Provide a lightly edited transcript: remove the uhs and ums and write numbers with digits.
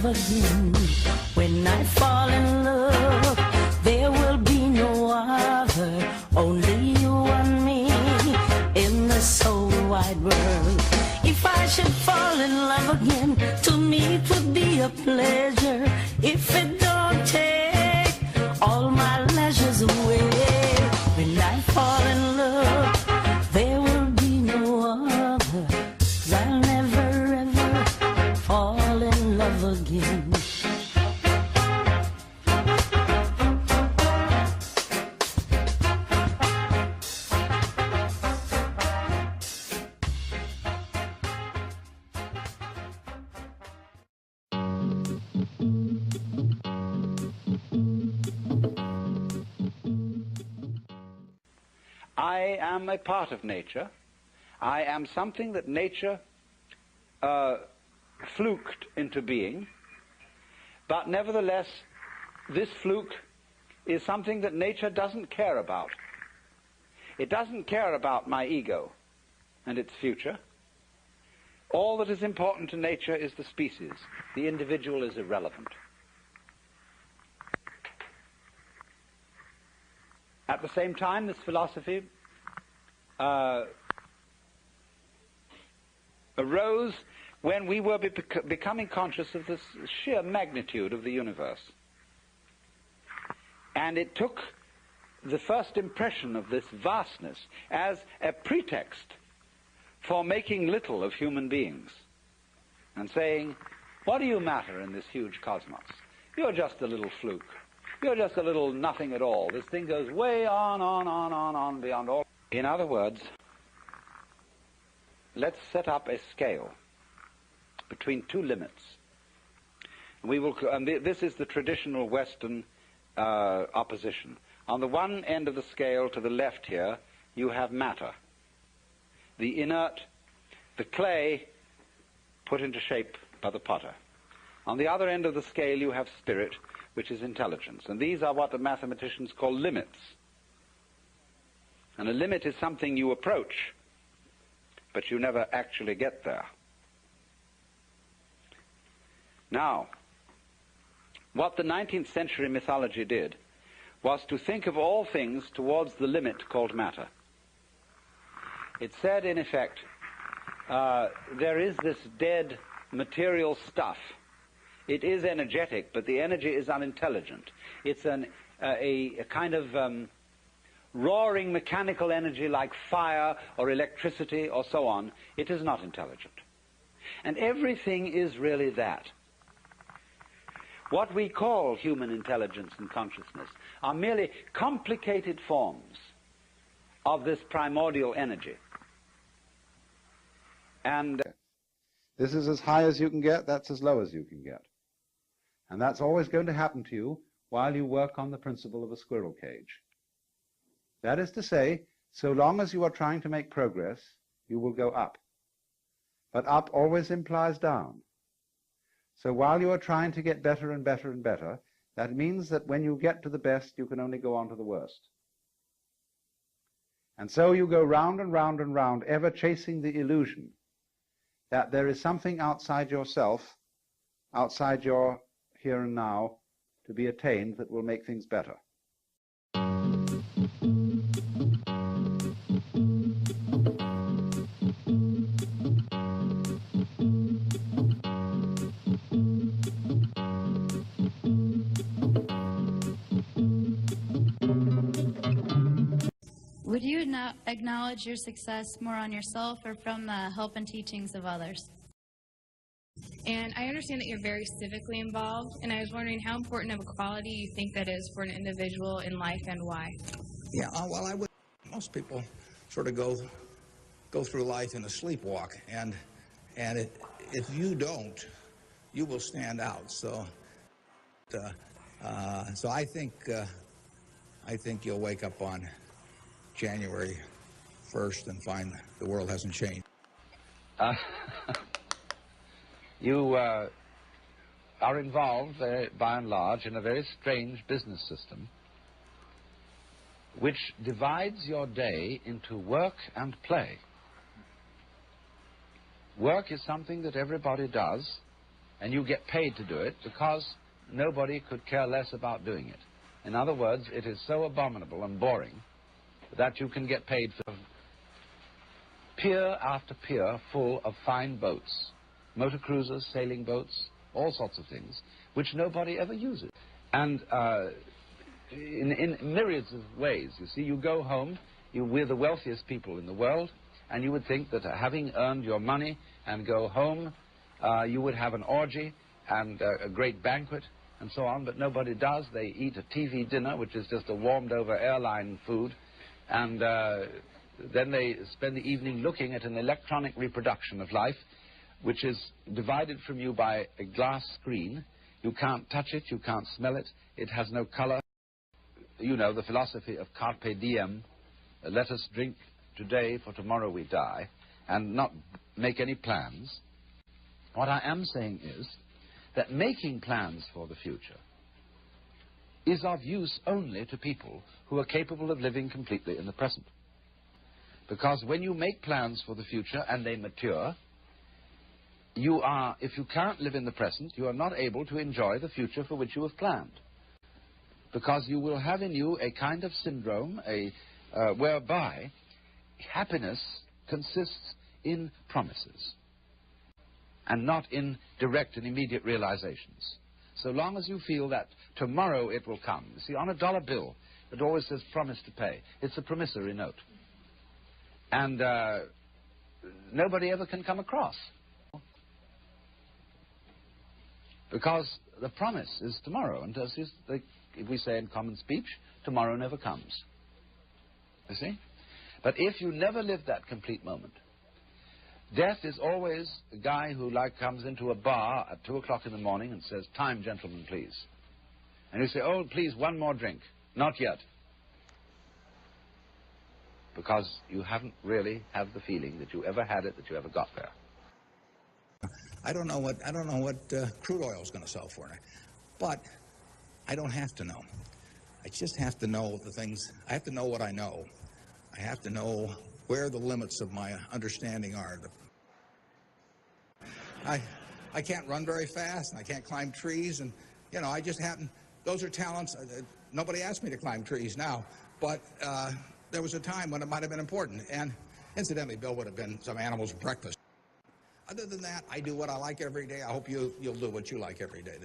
love again. When I fall in love, there will be no other, only you and me in this whole wide world. If I should fall in love again, to me it would be a pleasure. If it don't take all my leisures away, when I fall in love, there will be no other, 'cause I'll never ever fall in love again. I am a part of nature. I am something that nature fluked into being, but nevertheless, this fluke is something that nature doesn't care about. It doesn't care about my ego and its future. All that is important to nature is the species. The individual is irrelevant. At the same time, this philosophy arose when we were becoming conscious of the sheer magnitude of the universe. And it took the first impression of this vastness as a pretext for making little of human beings and saying, what do you matter in this huge cosmos? You're just a little fluke. You're just a little nothing at all. This thing goes way on beyond all. In other words, let's set up a scale between two limits. This is the traditional Western opposition. On the one end of the scale to the left here, you have matter, the inert, the clay put into shape by the potter. On the other end of the scale, you have spirit, which is intelligence. And these are what the mathematicians call limits. And a limit is something you approach, but you never actually get there. Now, what the 19th century mythology did was to think of all things towards the limit called matter. It said, in effect, there is this dead material stuff. It is energetic, but the energy is unintelligent. It's a kind of roaring mechanical energy like fire or electricity or so on. It is not intelligent. And everything is really that. What we call human intelligence and consciousness are merely complicated forms of this primordial energy. And this is as high as you can get, that's as low as you can get. And that's always going to happen to you while you work on the principle of a squirrel cage. That is to say, so long as you are trying to make progress, you will go up. But up always implies down. So while you are trying to get better and better and better, that means that when you get to the best, you can only go on to the worst. And so you go round and round and round, ever chasing the illusion that there is something outside yourself, outside your here and now, to be attained that will make things better. Would you now acknowledge your success more on yourself or from the help and teachings of others? And I understand that you're very civically involved, and I was wondering how important of a quality you think that is for an individual in life and why. Yeah, well, most people sort of go through life in a sleepwalk, and if you don't, you will stand out. So I think you'll wake up on January 1st and find the world hasn't changed. You are involved, by and large, in a very strange business system which divides your day into work and play. Work is something that everybody does, and you get paid to do it because nobody could care less about doing it. In other words, it is so abominable and boring that you can get paid for pier after pier full of fine boats, motor cruisers, sailing boats, all sorts of things, which nobody ever uses. And in myriads of ways, you see, you go home, we're the wealthiest people in the world, and you would think that having earned your money and go home, you would have an orgy and a great banquet and so on, but nobody does. They eat a TV dinner, which is just a warmed-over airline food, and then they spend the evening looking at an electronic reproduction of life, which is divided from you by a glass screen. You can't touch it, you can't smell it, it has no color. You know, the philosophy of carpe diem, let us drink today, for tomorrow we die, and not make any plans. What I am saying is that making plans for the future is of use only to people who are capable of living completely in the present. Because when you make plans for the future and they mature, you are, if you can't live in the present, you are not able to enjoy the future for which you have planned. Because you will have in you a kind of syndrome, whereby happiness consists in promises and not in direct and immediate realizations. So long as you feel that tomorrow it will come. You see, on a dollar bill, it always says promise to pay. It's a promissory note. And nobody ever can come across. Because the promise is tomorrow. And as if we say in common speech, tomorrow never comes. You see? But if you never live that complete moment, death is always a guy who comes into a bar at 2 o'clock in the morning and says, "Time, gentlemen, please." And you say, "Oh, please, one more drink." "Not yet." Because you haven't really had the feeling that you ever had it, that you ever got there. I don't know what crude oil is going to sell for, but I don't have to know. I just have to know the things. I have to know what I know. I have to know where the limits of my understanding are. I can't run very fast, and I can't climb trees, and you know, I just happen. Those are talents. Nobody asked me to climb trees now, but there was a time when it might have been important. And incidentally, Bill would have been some animal's breakfast. Other than that, I do what I like every day. I hope you'll do what you like every day.